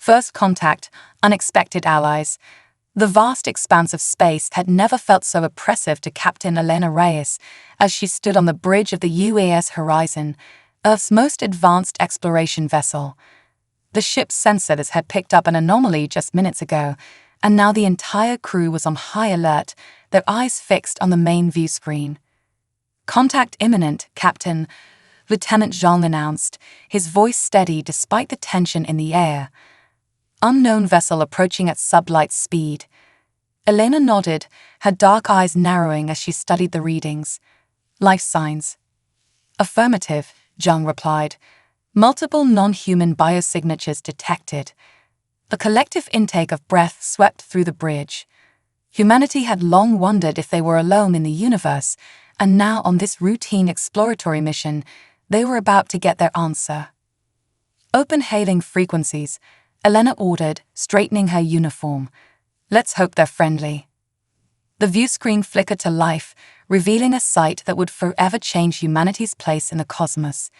First contact, unexpected allies. The vast expanse of space had never felt so oppressive to Captain Elena Reyes as she stood on the bridge of the UAS Horizon, Earth's most advanced exploration vessel. The ship's sensors had picked up an anomaly just minutes ago, and now the entire crew was on high alert, their eyes fixed on the main view screen. "Contact imminent, Captain," Lieutenant Zhang announced, his voice steady despite the tension in the air. Unknown vessel approaching at sublight speed. Elena nodded, her dark eyes narrowing as she studied the readings. "Life signs." "Affirmative," Zhang replied. "Multiple non-human biosignatures detected." A collective intake of breath swept through the bridge. Humanity had long wondered if they were alone in the universe, and now on this routine exploratory mission, they were about to get their answer. "Open hailing frequencies," Elena ordered, straightening her uniform. "Let's hope they're friendly." The view screen flickered to life, revealing a sight that would forever change humanity's place in the cosmos.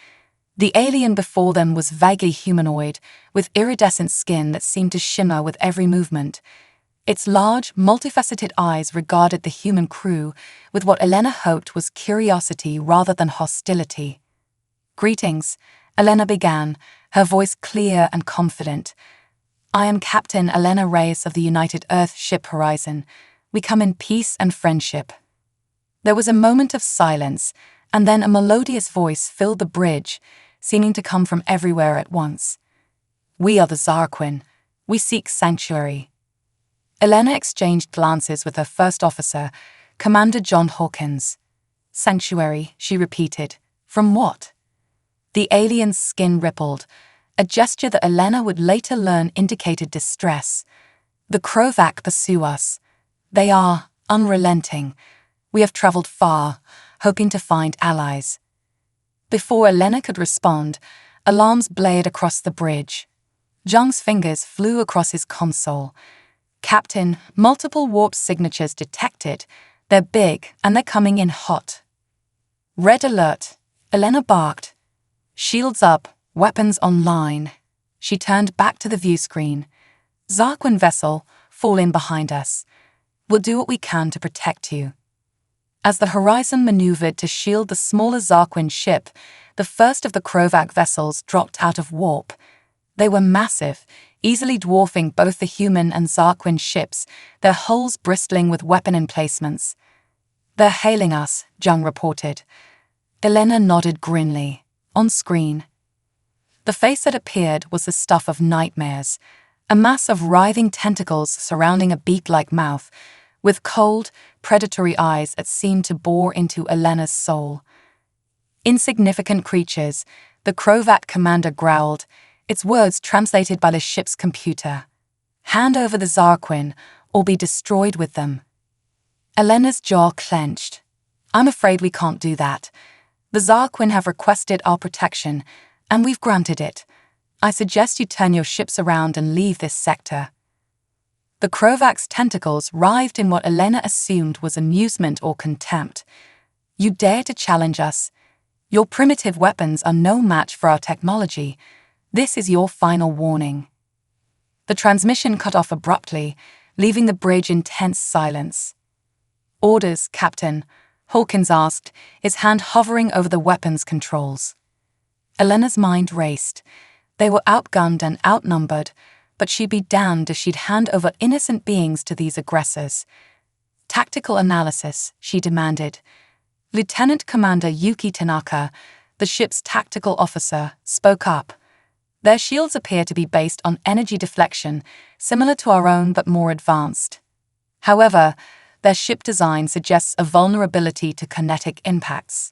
The alien before them was vaguely humanoid, with iridescent skin that seemed to shimmer with every movement. Its large, multifaceted eyes regarded the human crew with what Elena hoped was curiosity rather than hostility. "Greetings," Elena began, her voice clear and confident. "I am Captain Elena Reyes of the United Earth Ship Horizon. We come in peace and friendship." There was a moment of silence, and then a melodious voice filled the bridge, seeming to come from everywhere at once. "We are the Zarquin. We seek sanctuary." Elena exchanged glances with her first officer, Commander John Hawkins. "Sanctuary," she repeated. "From what?" The alien's skin rippled, a gesture that Elena would later learn indicated distress. "The Krovac pursue us. They are unrelenting. We have traveled far, hoping to find allies." Before Elena could respond, alarms blared across the bridge. Zhang's fingers flew across his console. "Captain, multiple warp signatures detected. They're big, and they're coming in hot." "Red alert," Elena barked. "Shields up, weapons online." She turned back to the view screen. "Zarquin vessel, fall in behind us. We'll do what we can to protect you." As the Horizon maneuvered to shield the smaller Zarquin ship, the first of the Krovac vessels dropped out of warp. They were massive, easily dwarfing both the human and Zarquin ships, their hulls bristling with weapon emplacements. "They're hailing us," Zhang reported. Elena nodded grimly. On screen, the face that appeared was the stuff of nightmares, a mass of writhing tentacles surrounding a beak-like mouth, with cold, predatory eyes that seemed to bore into Elena's soul. "Insignificant creatures," the Krovac commander growled, its words translated by the ship's computer. "Hand over the Zarquin, or be destroyed with them." Elena's jaw clenched. "I'm afraid we can't do that. The Zarquin have requested our protection, and we've granted it. I suggest you turn your ships around and leave this sector." The Krovac's tentacles writhed in what Elena assumed was amusement or contempt. "You dare to challenge us? Your primitive weapons are no match for our technology. This is your final warning." The transmission cut off abruptly, leaving the bridge in tense silence. "Orders, Captain," Hawkins asked, his hand hovering over the weapons controls. Elena's mind raced. They were outgunned and outnumbered, but she'd be damned if she'd hand over innocent beings to these aggressors. "Tactical analysis," she demanded. Lieutenant Commander Yuki Tanaka, the ship's tactical officer, spoke up. "Their shields appear to be based on energy deflection, similar to our own but more advanced. However, their ship design suggests a vulnerability to kinetic impacts."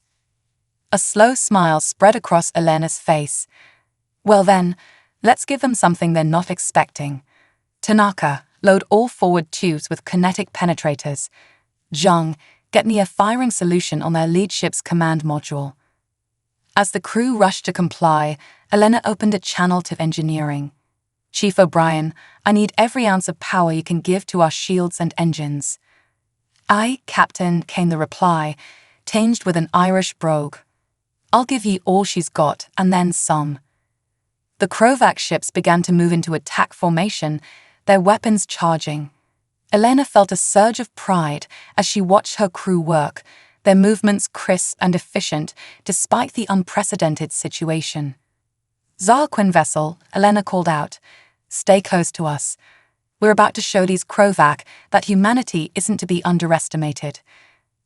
A slow smile spread across Elena's face. "Well then, let's give them something they're not expecting. Tanaka, load all forward tubes with kinetic penetrators. Zhang, get me a firing solution on their lead ship's command module." As the crew rushed to comply, Elena opened a channel to engineering. "Chief O'Brien, I need every ounce of power you can give to our shields and engines." "Aye, Captain," came the reply, tinged with an Irish brogue. "I'll give ye all she's got, and then some." The Krovac ships began to move into attack formation, their weapons charging. Elena felt a surge of pride as she watched her crew work, their movements crisp and efficient despite the unprecedented situation. "Zarquin vessel," Elena called out. "Stay close to us. We're about to show these Krovac that humanity isn't to be underestimated."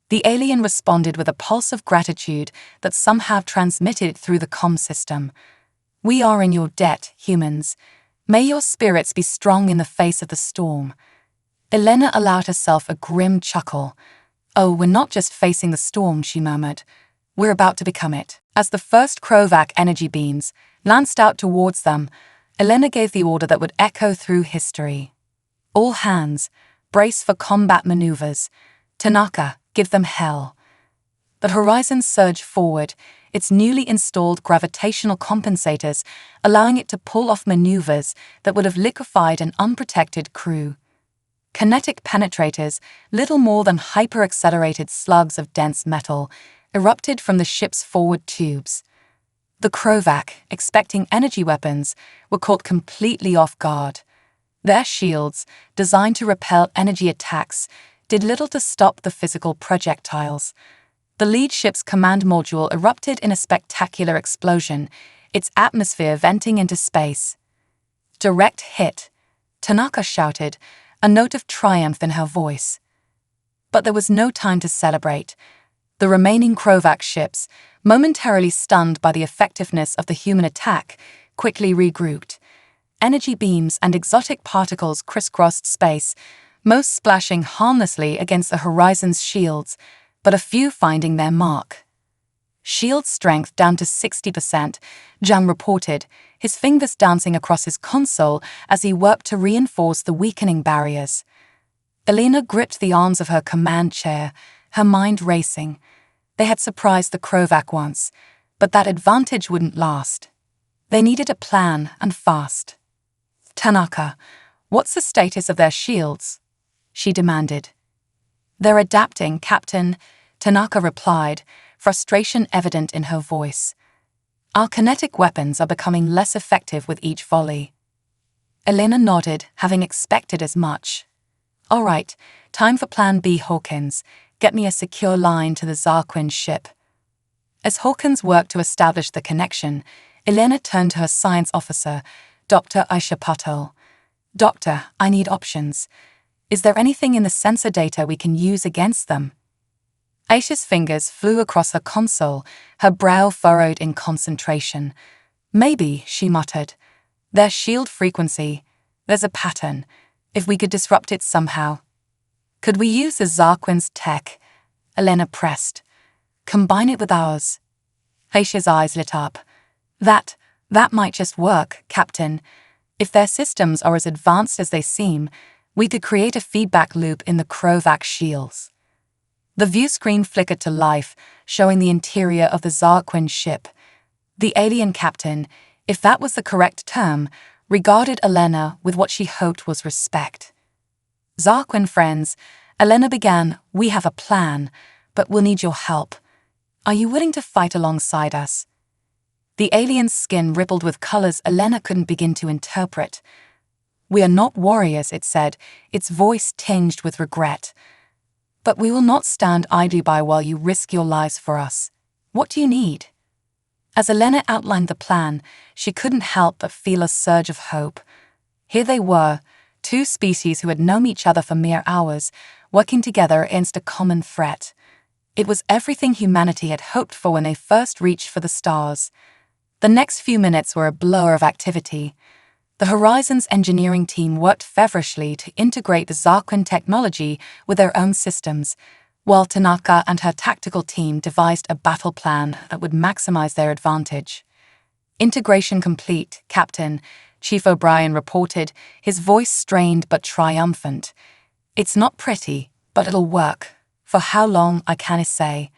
The alien responded with a pulse of gratitude that somehow transmitted through the comm system. "We are in your debt, humans. May your spirits be strong in the face of the storm." Elena allowed herself a grim chuckle. "Oh, we're not just facing the storm," she murmured. "We're about to become it." As the first Krovac energy beams lanced out towards them, Elena gave the order that would echo through history. "All hands, brace for combat maneuvers. Tanaka, give them hell." The horizon surged forward, its newly installed gravitational compensators allowing it to pull off maneuvers that would have liquefied an unprotected crew. Kinetic penetrators, little more than hyper-accelerated slugs of dense metal, erupted from the ship's forward tubes. The Krovac, expecting energy weapons, were caught completely off guard. Their shields, designed to repel energy attacks, did little to stop the physical projectiles. The lead ship's command module erupted in a spectacular explosion, its atmosphere venting into space. "Direct hit," Tanaka shouted, a note of triumph in her voice. But there was no time to celebrate. The remaining Krovac ships, momentarily stunned by the effectiveness of the human attack, quickly regrouped. Energy beams and exotic particles crisscrossed space, most splashing harmlessly against the horizon's shields, but a few finding their mark. "Shield strength down to 60%, Zhang reported, his fingers dancing across his console as he worked to reinforce the weakening barriers. Elena gripped the arms of her command chair, her mind racing. They had surprised the Krovac once, but that advantage wouldn't last. They needed a plan, and fast. "Tanaka, what's the status of their shields?" she demanded. "They're adapting, Captain," Tanaka replied, frustration evident in her voice. "Our kinetic weapons are becoming less effective with each volley." Elena nodded, having expected as much. "All right, time for Plan B, Hawkins. Get me a secure line to the Zarquin ship." As Hawkins worked to establish the connection, Elena turned to her science officer, Dr. Aisha Patel. "Doctor, I need options. Is there anything in the sensor data we can use against them?" Aisha's fingers flew across her console, her brow furrowed in concentration. "Maybe," she muttered. "Their shield frequency. There's a pattern. If we could disrupt it somehow." "Could we use the Zarquin's tech?" Elena pressed. "Combine it with ours." Aisha's eyes lit up. That might just work, Captain. If their systems are as advanced as they seem, we could create a feedback loop in the Krovac shields." The view screen flickered to life, showing the interior of the Zarquin ship. The alien captain, if that was the correct term, regarded Elena with what she hoped was respect. "Zarquin friends," Elena began, "we have a plan, but we'll need your help. Are you willing to fight alongside us?" The alien's skin rippled with colors Elena couldn't begin to interpret. "We are not warriors," it said, its voice tinged with regret. "But we will not stand idly by while you risk your lives for us. What do you need?" As Elena outlined the plan, she couldn't help but feel a surge of hope. Here they were, two species who had known each other for mere hours, working together against a common threat. It was everything humanity had hoped for when they first reached for the stars. The next few minutes were a blur of activity. The Horizon's engineering team worked feverishly to integrate the Zarquin technology with their own systems, while Tanaka and her tactical team devised a battle plan that would maximize their advantage. "Integration complete, Captain," Chief O'Brien reported, his voice strained but triumphant. "It's not pretty, but it'll work. For how long, I can't say."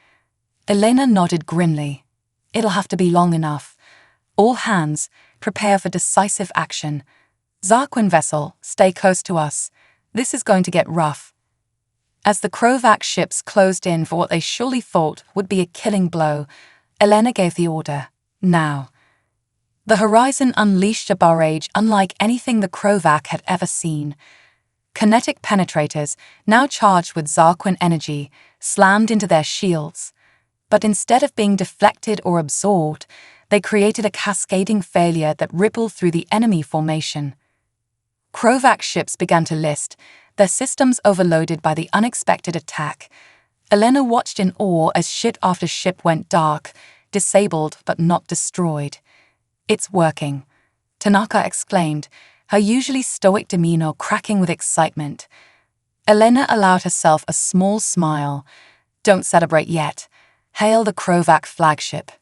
Elena nodded grimly. "It'll have to be long enough. All hands, prepare for decisive action. Zarquin vessel, stay close to us. This is going to get rough." As the Krovac ships closed in for what they surely thought would be a killing blow, Elena gave the order, "Now." The horizon unleashed a barrage unlike anything the Krovac had ever seen. Kinetic penetrators, now charged with Zarquin energy, slammed into their shields. But instead of being deflected or absorbed, they created a cascading failure that rippled through the enemy formation. Krovac ships began to list, their systems overloaded by the unexpected attack. Elena watched in awe as ship after ship went dark, disabled but not destroyed. "It's working," Tanaka exclaimed, her usually stoic demeanor cracking with excitement. Elena allowed herself a small smile. "Don't celebrate yet. Hail the Krovac flagship."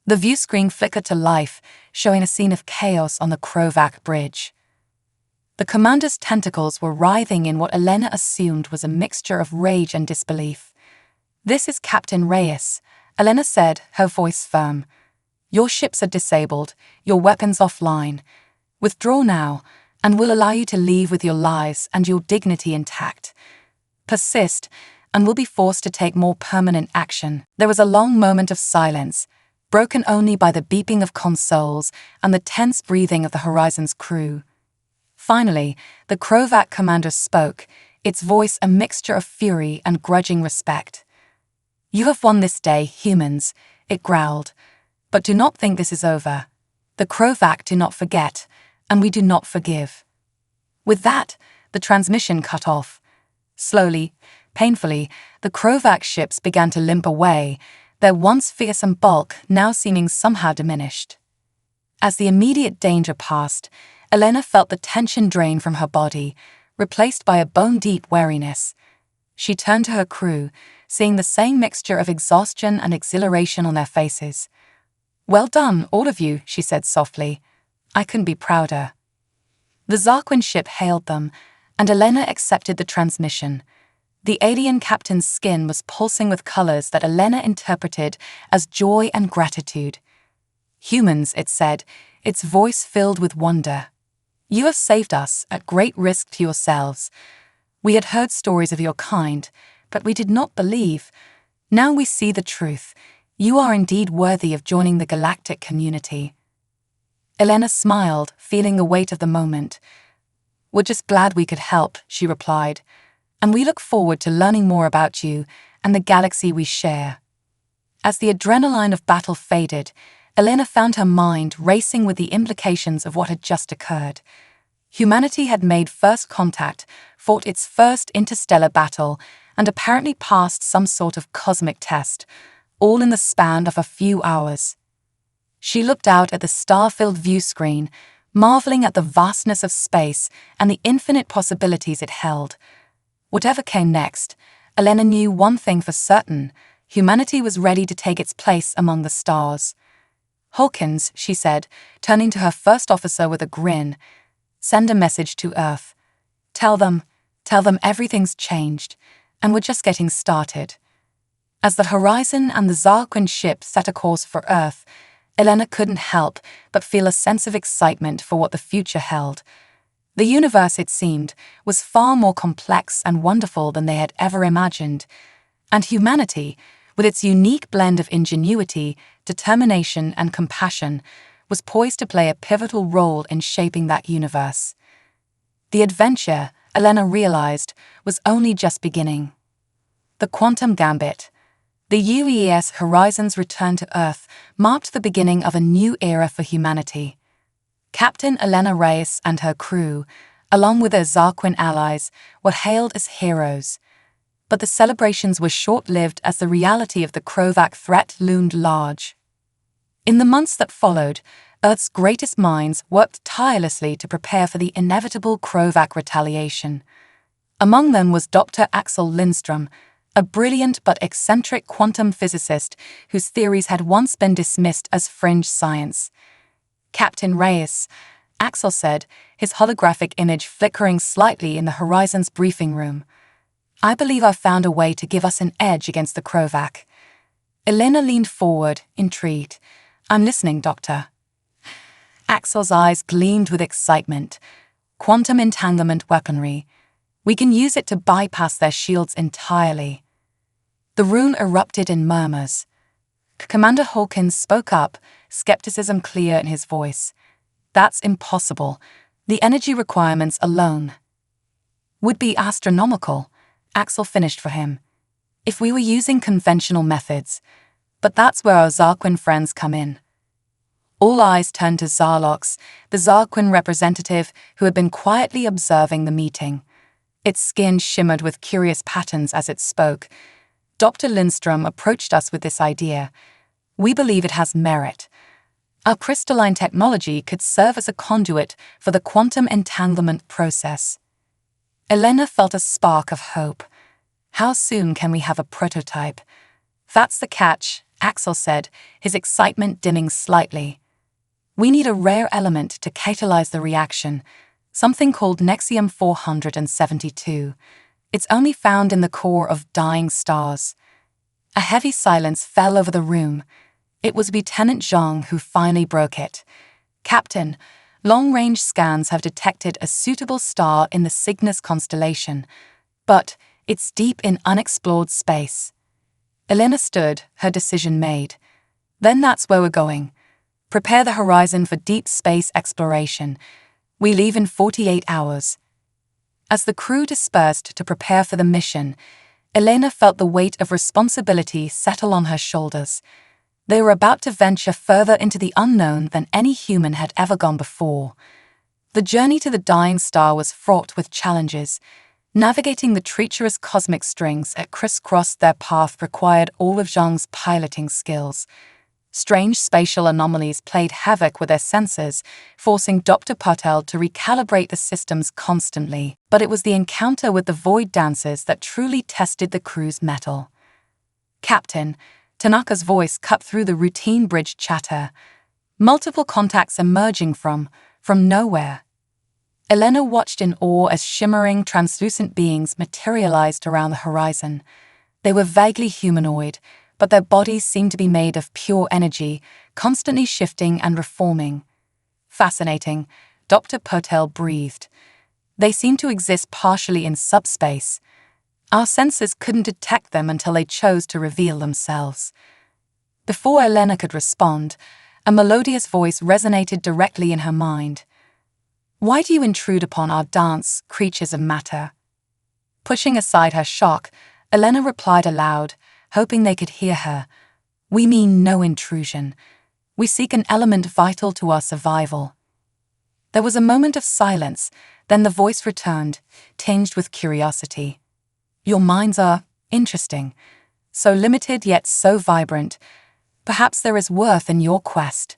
The view screen flickered to life, showing a scene of chaos on the Krovac bridge. The commander's tentacles were writhing in what Elena assumed was a mixture of rage and disbelief. "This is Captain Reyes," Elena said, her voice firm. "Your ships are disabled, your weapons offline. Withdraw now, and we'll allow you to leave with your lives and your dignity intact. Persist, and we'll be forced to take more permanent action." There was a long moment of silence, broken only by the beeping of consoles and the tense breathing of the Horizon's crew. Finally, the Krovac commander spoke, its voice a mixture of fury and grudging respect. "You have won this day, humans," it growled. "But do not think this is over. The Krovac do not forget, and we do not forgive." With that, the transmission cut off. Slowly, painfully, the Krovac ships began to limp away, their once fearsome bulk now seeming somehow diminished. As the immediate danger passed, Elena felt the tension drain from her body, replaced by a bone-deep wariness. She turned to her crew, seeing the same mixture of exhaustion and exhilaration on their faces. "Well done, all of you," she said softly. "I couldn't be prouder." The Zarquin ship hailed them, and Elena accepted the transmission. The alien captain's skin was pulsing with colors that Elena interpreted as joy and gratitude. "Humans," it said, its voice filled with wonder. "You have saved us at great risk to yourselves. We had heard stories of your kind, but we did not believe. Now we see the truth. You are indeed worthy of joining the galactic community." Elena smiled, feeling the weight of the moment. "We're just glad we could help," she replied, "and we look forward to learning more about you and the galaxy we share." As the adrenaline of battle faded, Elena found her mind racing with the implications of what had just occurred. Humanity had made first contact, fought its first interstellar battle, and apparently passed some sort of cosmic test, all in the span of a few hours. She looked out at the star-filled view screen, marveling at the vastness of space and the infinite possibilities it held. Whatever came next, Elena knew one thing for certain: humanity was ready to take its place among the stars. "Hawkins," she said, turning to her first officer with a grin, "send a message to Earth. Tell them everything's changed, and we're just getting started." As the Horizon and the Zarquin ship set a course for Earth, Elena couldn't help but feel a sense of excitement for what the future held. The universe, it seemed, was far more complex and wonderful than they had ever imagined, and humanity, with its unique blend of ingenuity, determination, and compassion, was poised to play a pivotal role in shaping that universe. The adventure, Elena realized, was only just beginning. The Quantum Gambit. The UES Horizon's return to Earth marked the beginning of a new era for humanity. Captain Elena Reyes and her crew, along with their Zarquin allies, were hailed as heroes. But the celebrations were short-lived as the reality of the Krovac threat loomed large. In the months that followed, Earth's greatest minds worked tirelessly to prepare for the inevitable Krovac retaliation. Among them was Dr. Axel Lindstrom, a brilliant but eccentric quantum physicist whose theories had once been dismissed as fringe science. "Captain Reyes," Axel said, his holographic image flickering slightly in the Horizon's briefing room, "I believe I've found a way to give us an edge against the Krovac." Elena leaned forward, intrigued. "I'm listening, Doctor." Axel's eyes gleamed with excitement. "Quantum entanglement weaponry. We can use it to bypass their shields entirely." The room erupted in murmurs. Commander Hawkins spoke up, skepticism clear in his voice. That's impossible. The energy requirements alone would be astronomical, Axel finished for him, if we were using conventional methods. But that's where our Zarquin friends come in. All eyes turned to Zarlox, the Zarquin representative who had been quietly observing the meeting. Its skin shimmered with curious patterns as it spoke. Dr. Lindstrom approached us with this idea. We believe it has merit. Our crystalline technology could serve as a conduit for the quantum entanglement process. Elena felt a spark of hope. How soon can we have a prototype? That's the catch, Axel said, his excitement dimming slightly. We need a rare element to catalyze the reaction, something called Nexium-472. It's only found in the core of dying stars. A heavy silence fell over the room. It was Lieutenant Zhang who finally broke it. Captain, long-range scans have detected a suitable star in the Cygnus constellation, but it's deep in unexplored space. Elena stood, her decision made. Then that's where we're going. Prepare the horizon for deep space exploration. We leave in 48 hours. As the crew dispersed to prepare for the mission, Elena felt the weight of responsibility settle on her shoulders. They were about to venture further into the unknown than any human had ever gone before. The journey to the dying star was fraught with challenges. Navigating the treacherous cosmic strings that crisscrossed their path required all of Zhang's piloting skills. Strange spatial anomalies played havoc with their sensors, forcing Dr. Patel to recalibrate the systems constantly. But it was the encounter with the Void Dancers that truly tested the crew's mettle. Captain, Tanaka's voice cut through the routine bridge chatter. Multiple contacts emerging from nowhere. Elena watched in awe as shimmering, translucent beings materialized around the horizon. They were vaguely humanoid, but their bodies seemed to be made of pure energy, constantly shifting and reforming. Fascinating, Dr. Patel breathed. They seemed to exist partially in subspace. Our sensors couldn't detect them until they chose to reveal themselves. Before Elena could respond, a melodious voice resonated directly in her mind. Why do you intrude upon our dance, creatures of matter? Pushing aside her shock, Elena replied aloud, hoping they could hear her. We mean no intrusion. We seek an element vital to our survival. There was a moment of silence, then the voice returned, tinged with curiosity. Your minds are interesting, so limited yet so vibrant. Perhaps there is worth in your quest.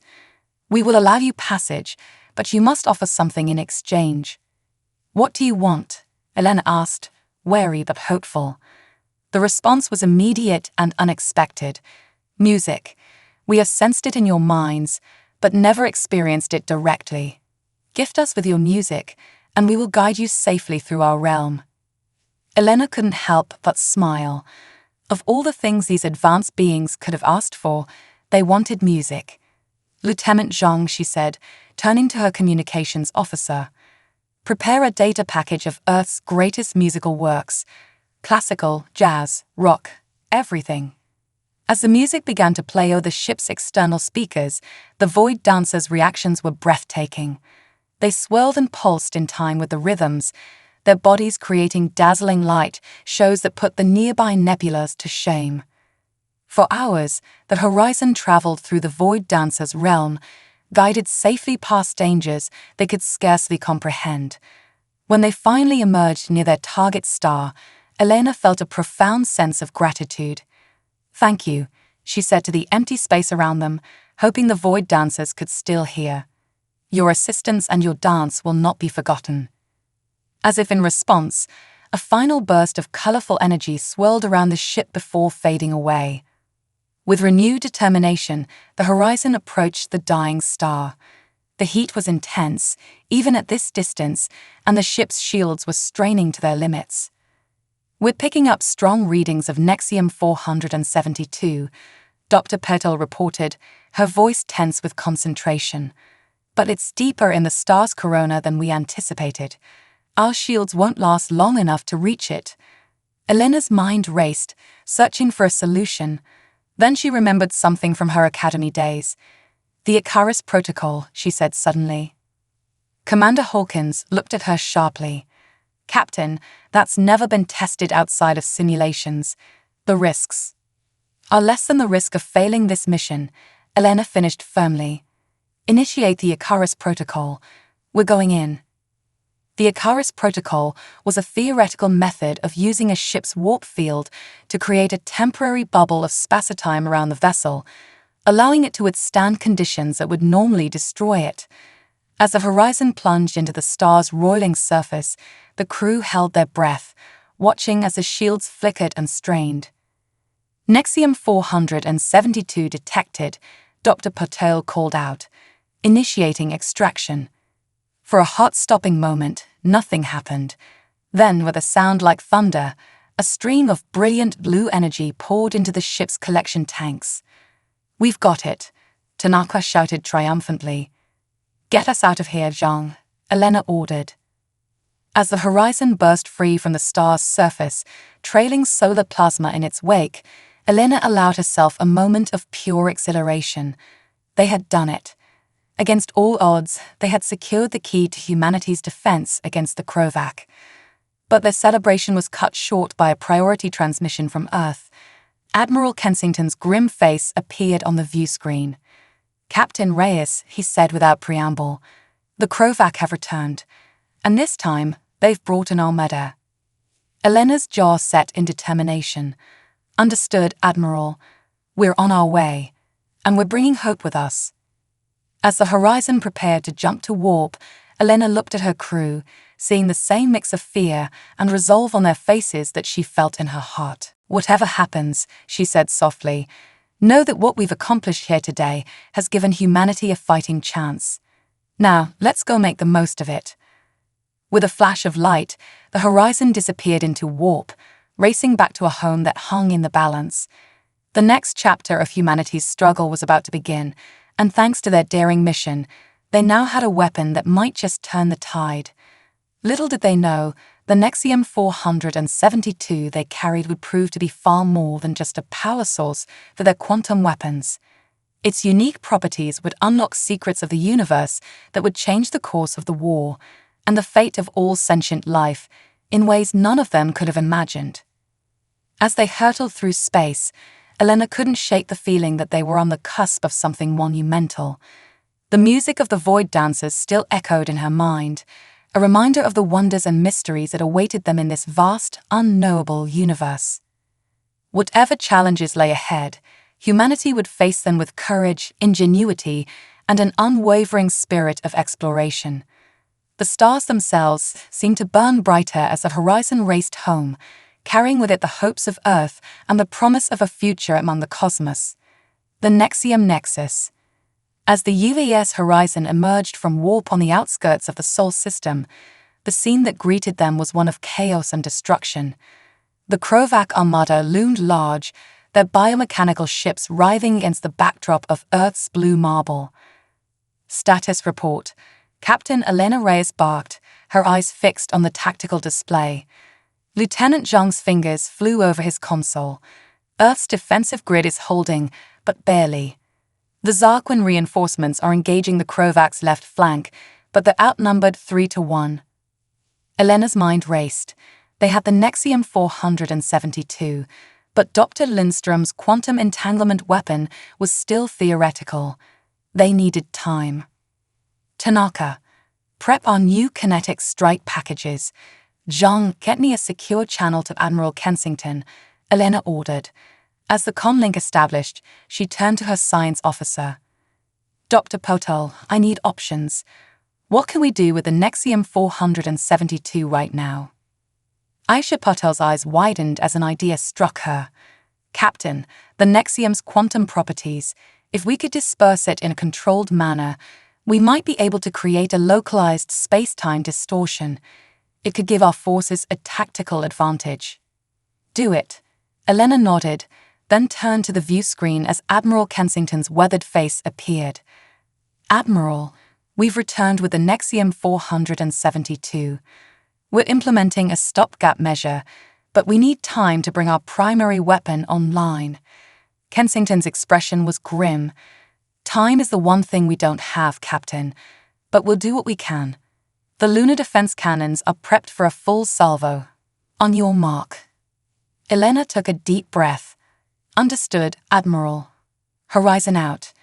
We will allow you passage, but you must offer something in exchange. What do you want? Elena asked, wary but hopeful. The response was immediate and unexpected. Music. We have sensed it in your minds, but never experienced it directly. Gift us with your music, and we will guide you safely through our realm. Elena couldn't help but smile. Of all the things these advanced beings could have asked for, they wanted music. Lieutenant Zhang, she said, turning to her communications officer. Prepare a data package of Earth's greatest musical works. Classical, jazz, rock, everything. As the music began to play over the ship's external speakers, the Void Dancers' reactions were breathtaking. They swirled and pulsed in time with the rhythms, their bodies creating dazzling light, shows that put the nearby nebulas to shame. For hours, the horizon traveled through the Void Dancers' realm, guided safely past dangers they could scarcely comprehend. When they finally emerged near their target star, Elena felt a profound sense of gratitude. Thank you, she said to the empty space around them, hoping the Void Dancers could still hear. Your assistance and your dance will not be forgotten. As if in response, a final burst of colorful energy swirled around the ship before fading away. With renewed determination, the horizon approached the dying star. The heat was intense, even at this distance, and the ship's shields were straining to their limits. We're picking up strong readings of Nexium-472, Dr. Petal reported, her voice tense with concentration. But it's deeper in the star's corona than we anticipated. Our shields won't last long enough to reach it. Elena's mind raced, searching for a solution. Then she remembered something from her academy days. "The Icarus Protocol," she said suddenly. Commander Hawkins looked at her sharply. "Captain, that's never been tested outside of simulations. The risks are less than the risk of failing this mission," Elena finished firmly. "Initiate the Icarus Protocol. We're going in." The Icarus Protocol was a theoretical method of using a ship's warp field to create a temporary bubble of spacetime around the vessel, allowing it to withstand conditions that would normally destroy it. As the Horizon plunged into the star's roiling surface, the crew held their breath, watching as the shields flickered and strained. "Nexium 472 detected," Dr. Patel called out, initiating extraction. For a heart-stopping moment, nothing happened. Then, with a sound like thunder, a stream of brilliant blue energy poured into the ship's collection tanks. "We've got it," Tanaka shouted triumphantly. "Get us out of here, Zhang," Elena ordered. As the Horizon burst free from the star's surface, trailing solar plasma in its wake, Elena allowed herself a moment of pure exhilaration. They had done it. Against all odds, they had secured the key to humanity's defense against the Krovac. But their celebration was cut short by a priority transmission from Earth. Admiral Kensington's grim face appeared on the view screen. "Captain Reyes," he said without preamble, "the Krovac have returned, and this time they've brought an armada." Elena's jaw set in determination. "Understood, Admiral. We're on our way, and we're bringing hope with us." As the Horizon prepared to jump to warp, Elena looked at her crew, seeing the same mix of fear and resolve on their faces that she felt in her heart. "Whatever happens," she said softly, "know that what we've accomplished here today has given humanity a fighting chance. Now, let's go make the most of it." With a flash of light, the Horizon disappeared into warp, racing back to a home that hung in the balance. The next chapter of humanity's struggle was about to begin, and thanks to their daring mission, they now had a weapon that might just turn the tide. Little did they know, the Nexium 472 they carried would prove to be far more than just a power source for their quantum weapons. Its unique properties would unlock secrets of the universe that would change the course of the war, and the fate of all sentient life, in ways none of them could have imagined. As they hurtled through space, Elena couldn't shake the feeling that they were on the cusp of something monumental. The music of the Void Dancers still echoed in her mind, a reminder of the wonders and mysteries that awaited them in this vast, unknowable universe. Whatever challenges lay ahead, humanity would face them with courage, ingenuity, and an unwavering spirit of exploration. The stars themselves seemed to burn brighter as the Horizon raced home, carrying with it the hopes of Earth and the promise of a future among the cosmos. The Nexium Nexus. As the UAS Horizon emerged from warp on the outskirts of the Sol system, the scene that greeted them was one of chaos and destruction. The Krovac Armada loomed large, their biomechanical ships writhing against the backdrop of Earth's blue marble. "Status report," Captain Elena Reyes barked, her eyes fixed on the tactical display. Lieutenant Zhang's fingers flew over his console. "Earth's defensive grid is holding, but barely. The Zarquin reinforcements are engaging the Krovac's left flank, but they're outnumbered 3-1. Elena's mind raced. They had the Nexium 472, but Dr. Lindstrom's quantum entanglement weapon was still theoretical. They needed time. "Tanaka, prep our new kinetic strike packages. Zhang, get me a secure channel to Admiral Kensington," Elena ordered. As the comlink established, she turned to her science officer. "Dr. Potel, I need options. What can we do with the Nexium 472 right now?" Aisha Patel's eyes widened as an idea struck her. "Captain, the Nexium's quantum properties, if we could disperse it in a controlled manner, we might be able to create a localized space-time distortion. It could give our forces a tactical advantage." "Do it." Elena nodded, then turned to the view screen as Admiral Kensington's weathered face appeared. "Admiral, we've returned with the Nexium 472. We're implementing a stopgap measure, but we need time to bring our primary weapon online. Kensington's expression was grim. "Time is the one thing we don't have, Captain, but we'll do what we can. The lunar defense cannons are prepped for a full salvo. On your mark." Elena took a deep breath. "Understood, Admiral." Horizon out.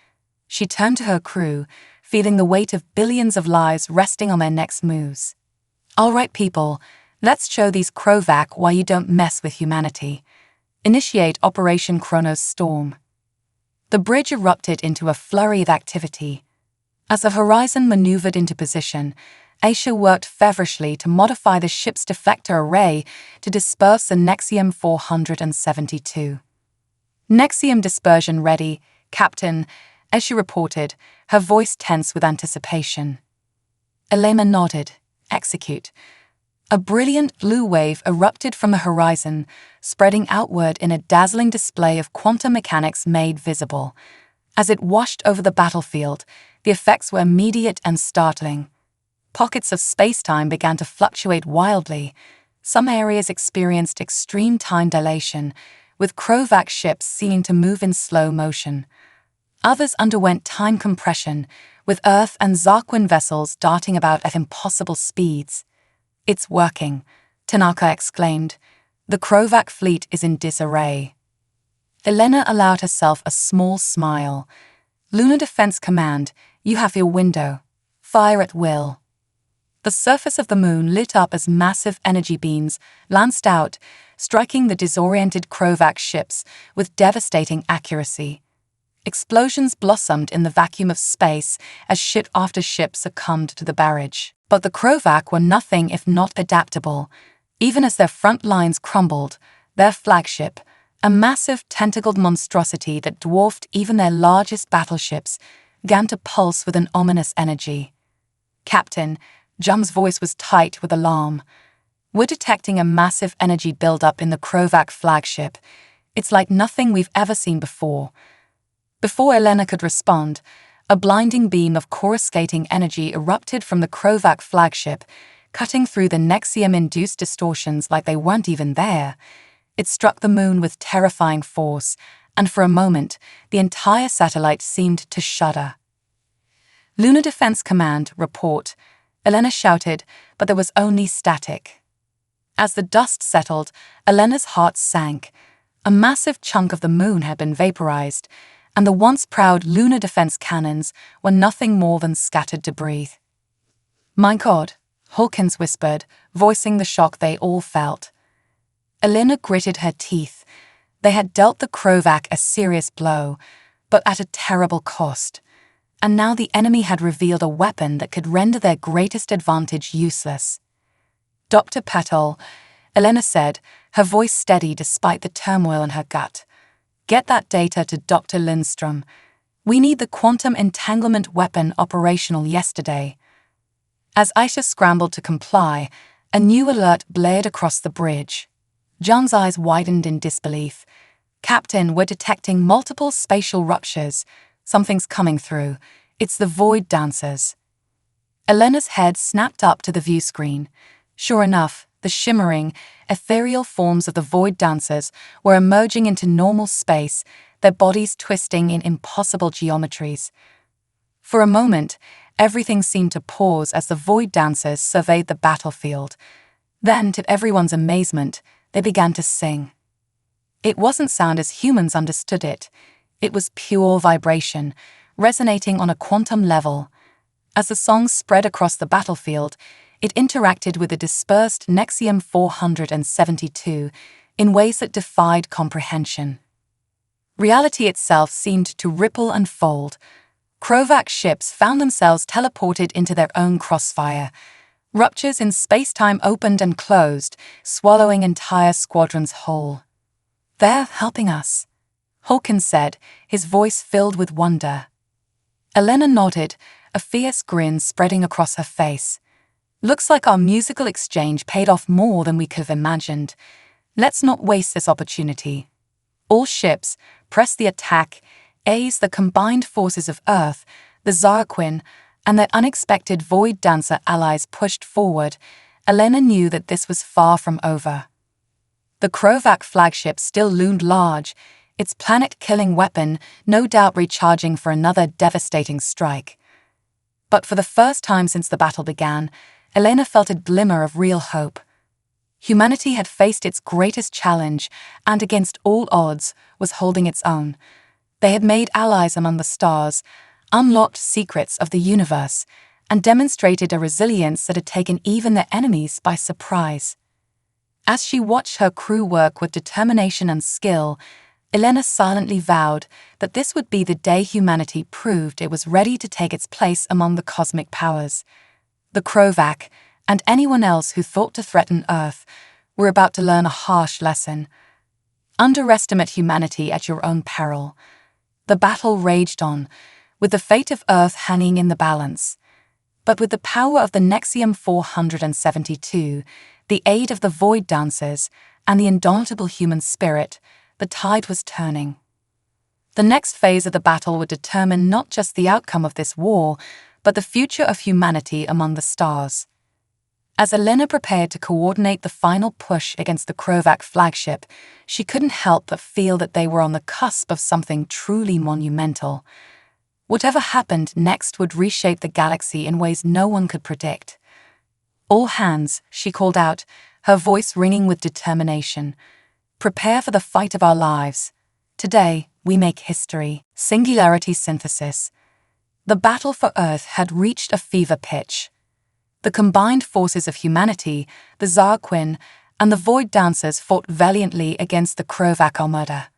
She turned to her crew, feeling the weight of billions of lives resting on their next moves. "All right, people, let's show these Krovac why you don't mess with humanity. Initiate Operation Kronos Storm." The bridge erupted into a flurry of activity. As the Horizon maneuvered into position, Aisha worked feverishly to modify the ship's deflector array to disperse the Nexium 472. "Nexium dispersion ready, Captain," Aisha reported, her voice tense with anticipation. Elena nodded. "Execute." A brilliant blue wave erupted from the horizon, spreading outward in a dazzling display of quantum mechanics made visible. As it washed over the battlefield, the effects were immediate and startling. Pockets of space-time began to fluctuate wildly. Some areas experienced extreme time dilation, with Krovac ships seeming to move in slow motion. Others underwent time compression, with Earth and Zarquin vessels darting about at impossible speeds. "It's working," Tanaka exclaimed. "The Krovac fleet is in disarray." Elena allowed herself a small smile. "Lunar Defense Command, you have your window. Fire at will." The surface of the moon lit up as massive energy beams lanced out, striking the disoriented Krovac ships with devastating accuracy. Explosions blossomed in the vacuum of space as ship after ship succumbed to the barrage. But the Krovac were nothing if not adaptable. Even as their front lines crumbled, their flagship, a massive tentacled monstrosity that dwarfed even their largest battleships, began to pulse with an ominous energy. "Captain," Jum's voice was tight with alarm. "We're detecting a massive energy buildup in the Krovac flagship. It's like nothing we've ever seen before." Before Elena could respond, a blinding beam of coruscating energy erupted from the Krovac flagship, cutting through the Nexium-induced distortions like they weren't even there. It struck the moon with terrifying force, and for a moment, the entire satellite seemed to shudder. "Lunar Defense Command, report," Elena shouted, but there was only static. As the dust settled, Elena's heart sank. A massive chunk of the moon had been vaporized, and the once proud lunar defense cannons were nothing more than scattered debris. "My God," Hawkins whispered, voicing the shock they all felt. Elena gritted her teeth. They had dealt the Krovac a serious blow, but at a terrible cost. And now the enemy had revealed a weapon that could render their greatest advantage useless. "Dr. Patel," Elena said, her voice steady despite the turmoil in her gut. "Get that data to Dr. Lindstrom. We need the quantum entanglement weapon operational yesterday." As Aisha scrambled to comply, a new alert blared across the bridge. John's eyes widened in disbelief. "Captain, we're detecting multiple spatial ruptures. Something's coming through. It's the Void Dancers." Elena's head snapped up to the view screen. Sure enough, the shimmering, ethereal forms of the Void Dancers were emerging into normal space, their bodies twisting in impossible geometries. For a moment, everything seemed to pause as the Void Dancers surveyed the battlefield. Then, to everyone's amazement, they began to sing. It wasn't sound as humans understood it. It was pure vibration, resonating on a quantum level. As the song spread across the battlefield, it interacted with the dispersed Nexium 472 in ways that defied comprehension. Reality itself seemed to ripple and fold. Krovac ships found themselves teleported into their own crossfire. Ruptures in space-time opened and closed, swallowing entire squadrons whole. "They're helping us," Hawkins said, his voice filled with wonder. Elena nodded, a fierce grin spreading across her face. "Looks like our musical exchange paid off more than we could have imagined. Let's not waste this opportunity." All ships, press the attack, ace the combined forces of Earth, the Zarquin, and their unexpected Void Dancer allies pushed forward. Elena knew that this was far from over. The Krovac flagship still loomed large, its planet-killing weapon no doubt recharging for another devastating strike. But for the first time since the battle began, Elena felt a glimmer of real hope. Humanity had faced its greatest challenge and, against all odds, was holding its own. They had made allies among the stars, unlocked secrets of the universe, and demonstrated a resilience that had taken even their enemies by surprise. As she watched her crew work with determination and skill, Elena silently vowed that this would be the day humanity proved it was ready to take its place among the cosmic powers. The Krovac, and anyone else who thought to threaten Earth, were about to learn a harsh lesson. Underestimate humanity at your own peril. The battle raged on, with the fate of Earth hanging in the balance. But with the power of the Nexium 472, the aid of the Void Dancers, and the indomitable human spirit, the tide was turning. The next phase of the battle would determine not just the outcome of this war, but the future of humanity among the stars. As Elena prepared to coordinate the final push against the Krovac flagship, she couldn't help but feel that they were on the cusp of something truly monumental. Whatever happened next would reshape the galaxy in ways no one could predict. "All hands," she called out, her voice ringing with determination. "Prepare for the fight of our lives. Today, we make history." Singularity synthesis. The battle for Earth had reached a fever pitch. The combined forces of humanity, the Zarquin, and the Void Dancers fought valiantly against the Krovac armada.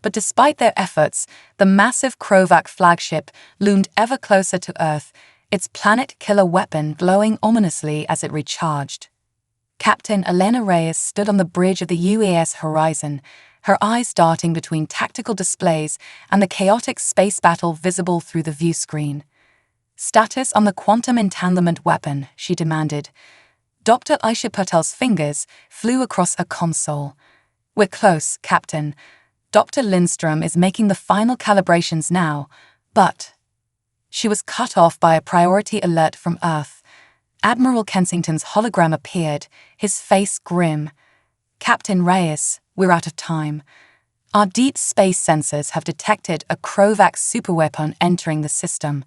But despite their efforts, the massive Krovac flagship loomed ever closer to Earth, its planet-killer weapon glowing ominously as it recharged. Captain Elena Reyes stood on the bridge of the UAS horizon, her eyes darting between tactical displays and the chaotic space battle visible through the view screen. "Status on the quantum entanglement weapon," she demanded. Dr. Aisha Patel's fingers flew across a console. "We're close, Captain. Dr. Lindstrom is making the final calibrations now, but..." She was cut off by a priority alert from Earth. Admiral Kensington's hologram appeared, his face grim. "Captain Reyes, we're out of time. Our deep space sensors have detected a Krovac superweapon entering the system.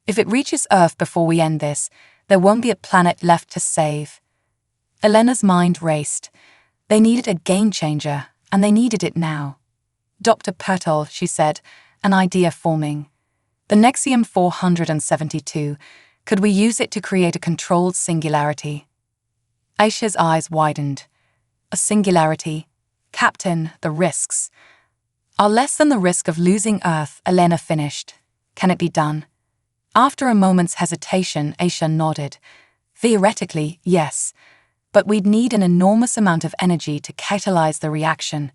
If it reaches Earth before we end this, there won't be a planet left to save." Elena's mind raced. They needed a game-changer, and they needed it now. "Dr. Pertol," she said, an idea forming. "The Nexium 472, could we use it to create a controlled singularity?" Aisha's eyes widened. "A singularity? Captain, the risks." "Are less than the risk of losing Earth," Elena finished. "Can it be done?" After a moment's hesitation, Aisha nodded. "Theoretically, yes, but we'd need an enormous amount of energy to catalyze the reaction.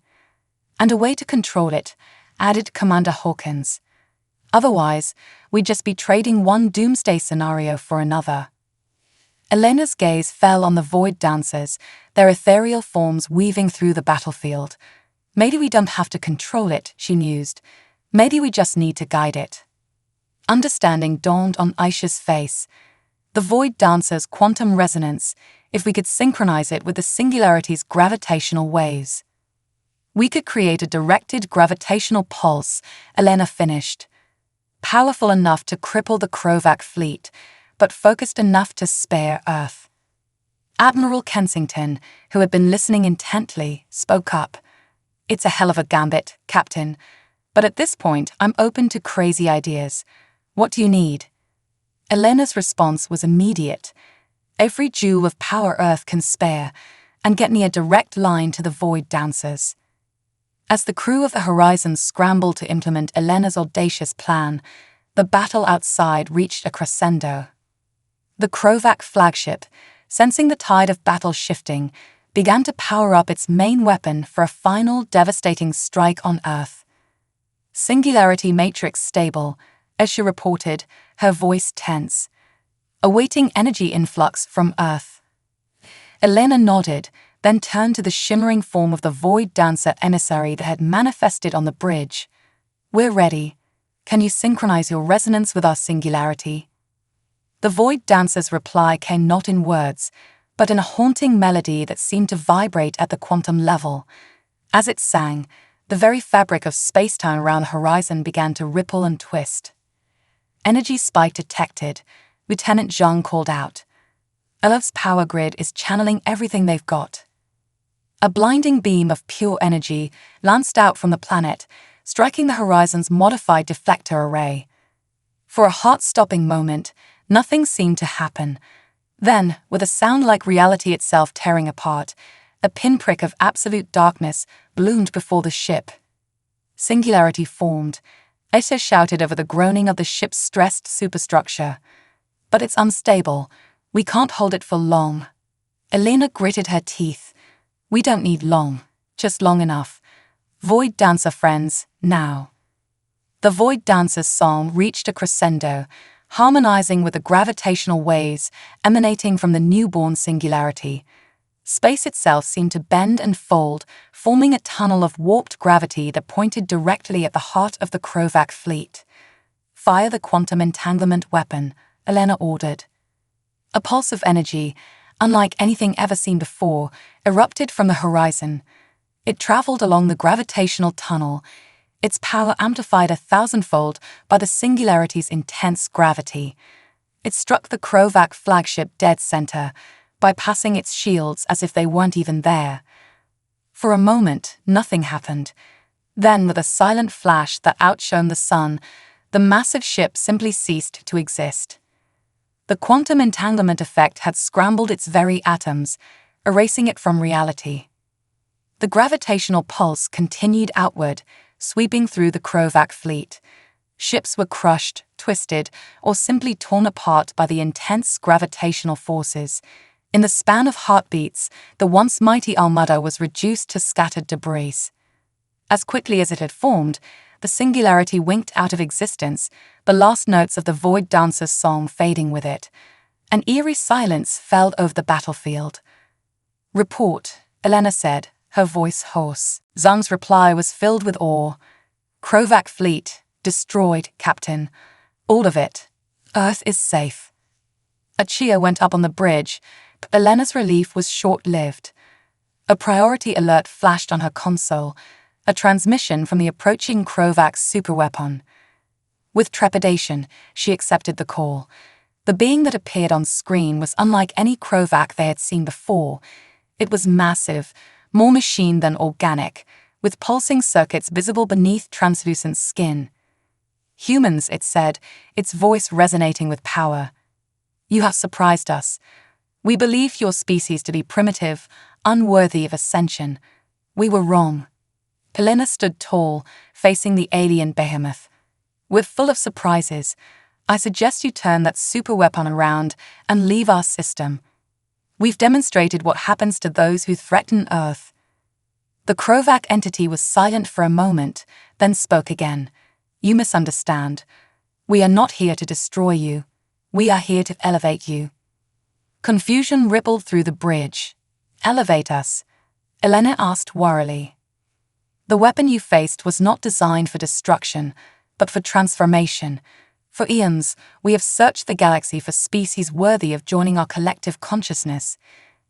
And a way to control it," added Commander Hawkins. "Otherwise, we'd just be trading one doomsday scenario for another." Elena's gaze fell on the Void Dancers, their ethereal forms weaving through the battlefield. "Maybe we don't have to control it," she mused. "Maybe we just need to guide it." Understanding dawned on Aisha's face. The Void Dancer's quantum resonance, if we could synchronize it with the singularity's gravitational waves. "We could create a directed gravitational pulse," Elena finished. "Powerful enough to cripple the Krovac fleet, but focused enough to spare Earth." Admiral Kensington, who had been listening intently, spoke up. "It's a hell of a gambit, Captain, but at this point I'm open to crazy ideas. What do you need?" Elena's response was immediate. "Every joule of power Earth can spare, and get me a direct line to the Void Dancers." As the crew of the Horizon scrambled to implement Elena's audacious plan, the battle outside reached a crescendo. The Krovac flagship, sensing the tide of battle shifting, began to power up its main weapon for a final devastating strike on Earth. "Singularity matrix stable," as she reported, her voice tense. "Awaiting energy influx from Earth." Elena nodded, then turned to the shimmering form of the Void Dancer emissary that had manifested on the bridge. "We're ready. Can you synchronize your resonance with our singularity?" The Void Dancer's reply came not in words, but in a haunting melody that seemed to vibrate at the quantum level. As it sang, The very fabric of space-time around the horizon began to ripple and twist. Energy spike detected. Lieutenant Zhang called out. Earth's power grid is channeling everything they've got. A blinding beam of pure energy lanced out from the planet, striking the horizon's modified deflector array. For a heart-stopping moment, nothing seemed to happen. Then, with a sound like reality itself tearing apart, a pinprick of absolute darkness bloomed before the ship. Singularity formed. Aisha shouted over the groaning of the ship's stressed superstructure. But it's unstable. We can't hold it for long. Elena gritted her teeth. We don't need long, just long enough. Void Dancer friends, now. The Void Dancer's song reached a crescendo, harmonizing with the gravitational waves emanating from the newborn singularity. Space itself seemed to bend and fold, forming a tunnel of warped gravity that pointed directly at the heart of the Krovac fleet. Fire the quantum entanglement weapon, Elena ordered. A pulse of energy, unlike anything ever seen before, erupted from the horizon. It traveled along the gravitational tunnel, its power amplified 1,000-fold by the singularity's intense gravity. It struck the Krovac flagship dead center, bypassing its shields as if they weren't even there. For a moment, nothing happened. Then, with a silent flash that outshone the sun, the massive ship simply ceased to exist. The quantum entanglement effect had scrambled its very atoms, erasing it from reality. The gravitational pulse continued outward, sweeping through the Krovac fleet. Ships were crushed, twisted, or simply torn apart by the intense gravitational forces. In the span of heartbeats, the once mighty Armada was reduced to scattered debris. As quickly as it had formed, the singularity winked out of existence, the last notes of the Void Dancer's song fading with it. An eerie silence fell over the battlefield. Report, Elena said, her voice hoarse. Zhang's reply was filled with awe. Krovac fleet, destroyed, Captain. All of it. Earth is safe. A cheer went up on the bridge, but Elena's relief was short-lived. A priority alert flashed on her console, a transmission from the approaching Krovac superweapon. With trepidation, she accepted the call. The being that appeared on screen was unlike any Krovac they had seen before. It was massive, more machine than organic, with pulsing circuits visible beneath translucent skin. Humans, it said, its voice resonating with power. You have surprised us. We believed your species to be primitive, unworthy of ascension. We were wrong. Helena stood tall, facing the alien behemoth. We're full of surprises. I suggest you turn that superweapon around and leave our system. We've demonstrated what happens to those who threaten Earth. The Krovac entity was silent for a moment, then spoke again. You misunderstand. We are not here to destroy you. We are here to elevate you. Confusion rippled through the bridge. Elevate us? Elena asked warily. The weapon you faced was not designed for destruction, but for transformation. For eons, we have searched the galaxy for species worthy of joining our collective consciousness.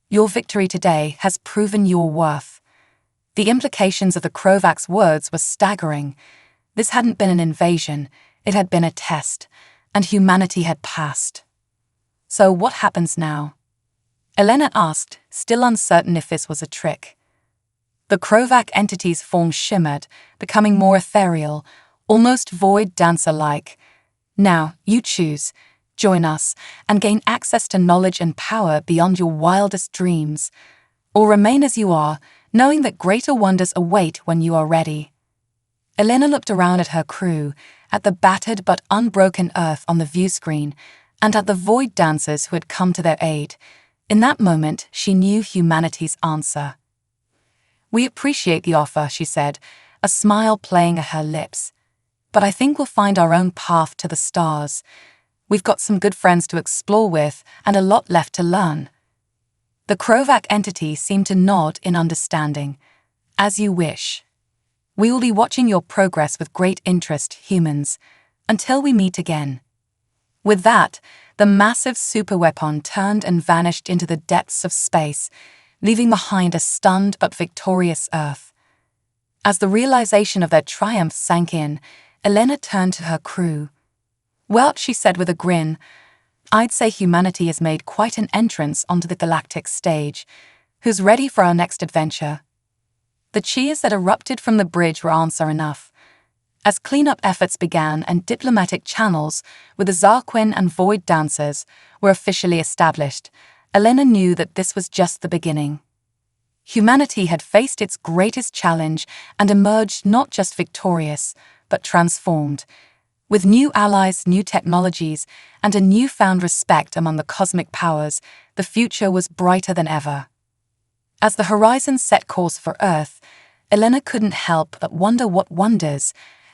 Your victory today has proven your worth. The implications of the Krovac's words were staggering. This hadn't been an invasion, it had been a test, and humanity had passed. So what happens now? Elena asked, still uncertain if this was a trick. The Krovac entity's form shimmered, becoming more ethereal, almost Void Dancer-like. Now, you choose. Join us, and gain access to knowledge and power beyond your wildest dreams. Or remain as you are, knowing that greater wonders await when you are ready. Elena looked around at her crew, at the battered but unbroken Earth on the view screen, and at the Void Dancers who had come to their aid. In that moment, she knew humanity's answer. We appreciate the offer, she said, a smile playing at her lips. But I think we'll find our own path to the stars. We've got some good friends to explore with and a lot left to learn. The Krovac entity seemed to nod in understanding. As you wish. We will be watching your progress with great interest, humans, until we meet again. With that, the massive superweapon turned and vanished into the depths of space, leaving behind a stunned but victorious Earth. As the realization of their triumph sank in, Elena turned to her crew. "Well," she said with a grin, "I'd say humanity has made quite an entrance onto the galactic stage. Who's ready for our next adventure?" The cheers that erupted from the bridge were answer enough. As cleanup efforts began and diplomatic channels with the Zarquin and Void dancers were officially established, Elena knew that this was just the beginning. Humanity had faced its greatest challenge and emerged not just victorious, but transformed. With new allies, new technologies, and a newfound respect among the cosmic powers, the future was brighter than ever. As the horizon set course for Earth, Elena couldn't help but wonder what wonders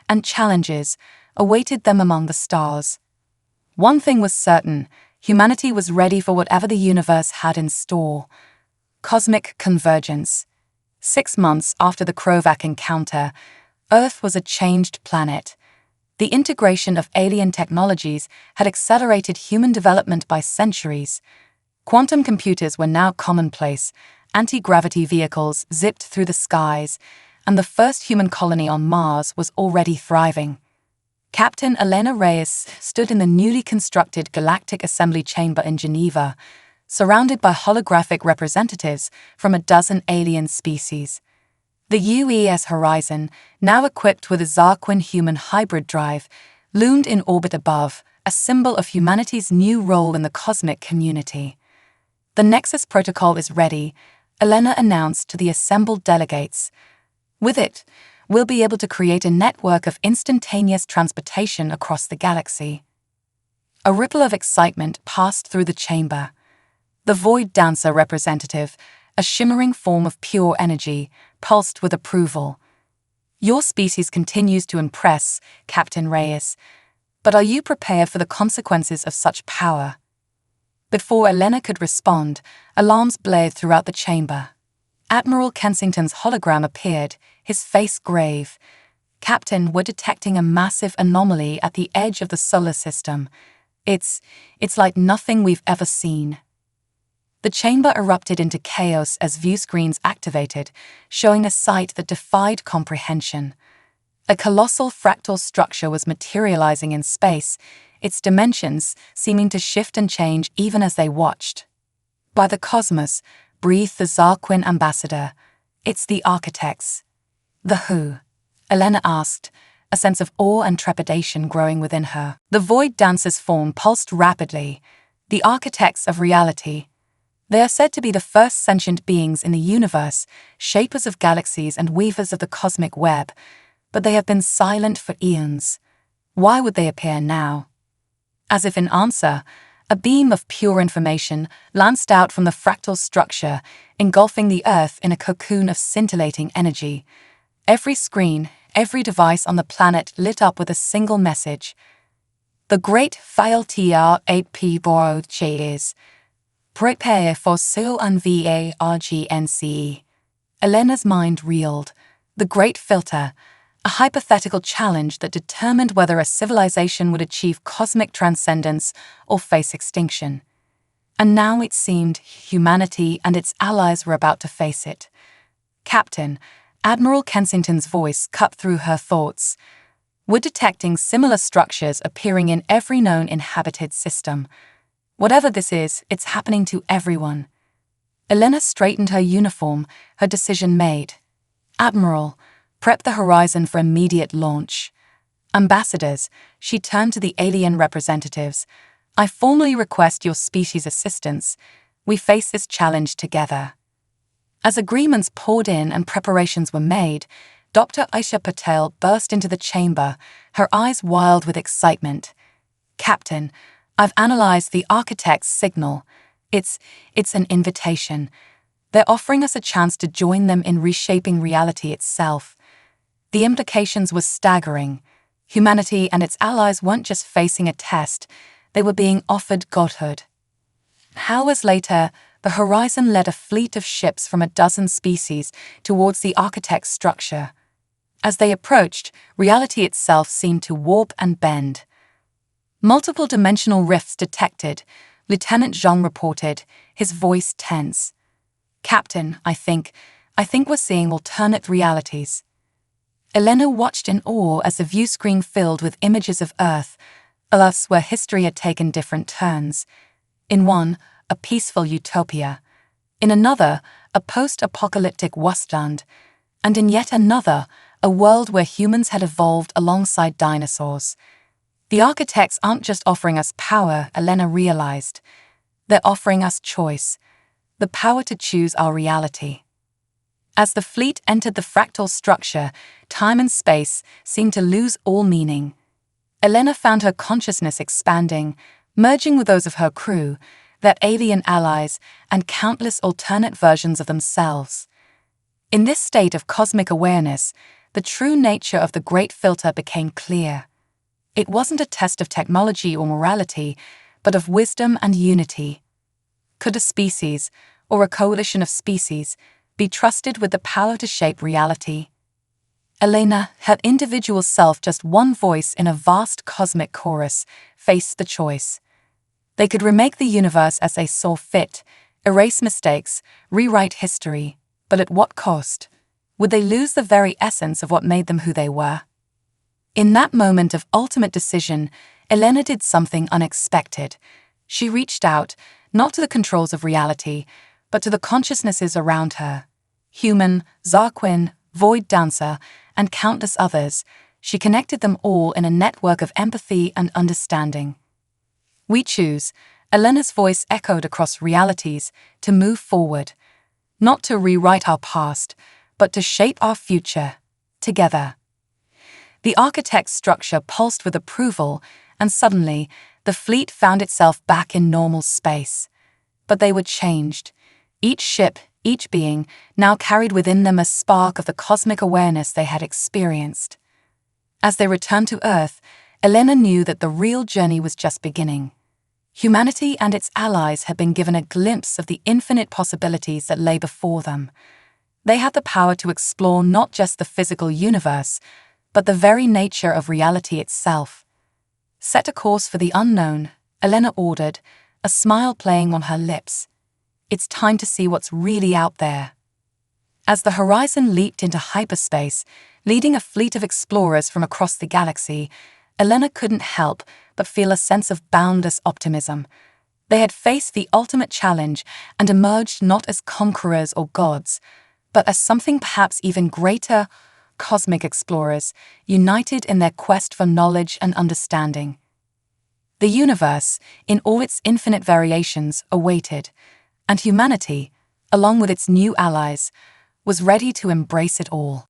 and challenges awaited them among the stars. One thing was certain: humanity was ready for whatever the universe had in store. Cosmic convergence. 6 months after the Krovac encounter, Earth was a changed planet. The integration of alien technologies had accelerated human development by centuries. Quantum computers were now commonplace, anti-gravity vehicles zipped through the skies, and the first human colony on Mars was already thriving. Captain Elena Reyes stood in the newly constructed Galactic Assembly Chamber in Geneva, surrounded by holographic representatives from a dozen alien species. The UES Horizon, now equipped with a Zarquin human hybrid drive, loomed in orbit above, a symbol of humanity's new role in the cosmic community. "The Nexus Protocol is ready," Elena announced to the assembled delegates. "With it, we'll be able to create a network of instantaneous transportation across the galaxy." A ripple of excitement passed through the chamber. The Void Dancer representative, a shimmering form of pure energy, pulsed with approval. "Your species continues to impress, Captain Reyes, but are you prepared for the consequences of such power?" Before Elena could respond, alarms blared throughout the chamber. Admiral Kensington's hologram appeared, his face grave. "Captain, we're detecting a massive anomaly at the edge of the solar system. It's like nothing we've ever seen." The chamber erupted into chaos as view screens activated, showing a sight that defied comprehension. A colossal fractal structure was materializing in space, its dimensions seeming to shift and change even as they watched. "By the cosmos," breathed the Zarquin ambassador, "it's the architects." "The who?" Elena asked, a sense of awe and trepidation growing within her. The Void Dancer's form pulsed rapidly. "The architects of reality. They are said to be the first sentient beings in the universe, shapers of galaxies and weavers of the cosmic web, but they have been silent for eons. Why would they appear now?" As if in answer, a beam of pure information lanced out from the fractal structure, engulfing the Earth in a cocoon of scintillating energy. Every screen, every device on the planet lit up with a single message. "The great fail TR8P borrowed is. Prepare for so unvargnce." Elena's mind reeled. The Great Filter, a hypothetical challenge that determined whether a civilization would achieve cosmic transcendence or face extinction. And now it seemed humanity and its allies were about to face it. "Captain," Admiral Kensington's voice cut through her thoughts. "We're detecting similar structures appearing in every known inhabited system. Whatever this is, it's happening to everyone." Elena straightened her uniform, her decision made. "Admiral, prep the horizon for immediate launch." "Ambassadors," she turned to the alien representatives, "I formally request your species' assistance. We face this challenge together." As agreements poured in and preparations were made, Dr. Aisha Patel burst into the chamber, her eyes wild with excitement. "Captain, I've analyzed the architect's signal. It's an invitation. They're offering us a chance to join them in reshaping reality itself." The implications were staggering. Humanity and its allies weren't just facing a test, they were being offered godhood. Hours later, the Horizon led a fleet of ships from a dozen species towards the architect's structure. As they approached, reality itself seemed to warp and bend. "Multiple dimensional rifts detected," Lieutenant Zhang reported, his voice tense. "Captain, I think we're seeing alternate realities." Elena watched in awe as the view screen filled with images of Earth, alas, where history had taken different turns. In one, a peaceful utopia. In another, a post-apocalyptic wasteland. And in yet another, a world where humans had evolved alongside dinosaurs. The architects aren't just offering us power, Elena realized. They're offering us choice. The power to choose our reality. As the fleet entered the fractal structure, time and space seemed to lose all meaning. Elena found her consciousness expanding, merging with those of her crew, their alien allies, and countless alternate versions of themselves. In this state of cosmic awareness, the true nature of the Great Filter became clear. It wasn't a test of technology or morality, but of wisdom and unity. Could a species, or a coalition of species, be trusted with the power to shape reality? Elena, her individual self just one voice in a vast cosmic chorus, faced the choice. They could remake the universe as they saw fit, erase mistakes, rewrite history, but at what cost? Would they lose the very essence of what made them who they were? In that moment of ultimate decision, Elena did something unexpected. She reached out, not to the controls of reality, but to the consciousnesses around her. Human, Zarquin, Void Dancer, and countless others, she connected them all in a network of empathy and understanding. We choose, Elena's voice echoed across realities, to move forward. Not to rewrite our past, but to shape our future, together. The architect's structure pulsed with approval, and suddenly, the fleet found itself back in normal space. But they were changed. Each ship, each being, now carried within them a spark of the cosmic awareness they had experienced. As they returned to Earth, Elena knew that the real journey was just beginning. Humanity and its allies had been given a glimpse of the infinite possibilities that lay before them. They had the power to explore not just the physical universe, but the very nature of reality itself. Set a course for the unknown, Elena ordered, a smile playing on her lips. It's time to see what's really out there. As the horizon leaped into hyperspace, leading a fleet of explorers from across the galaxy, Elena couldn't help but feel a sense of boundless optimism. They had faced the ultimate challenge and emerged not as conquerors or gods, but as something perhaps even greater, cosmic explorers, united in their quest for knowledge and understanding. The universe, in all its infinite variations, awaited, and humanity, along with its new allies, was ready to embrace it all.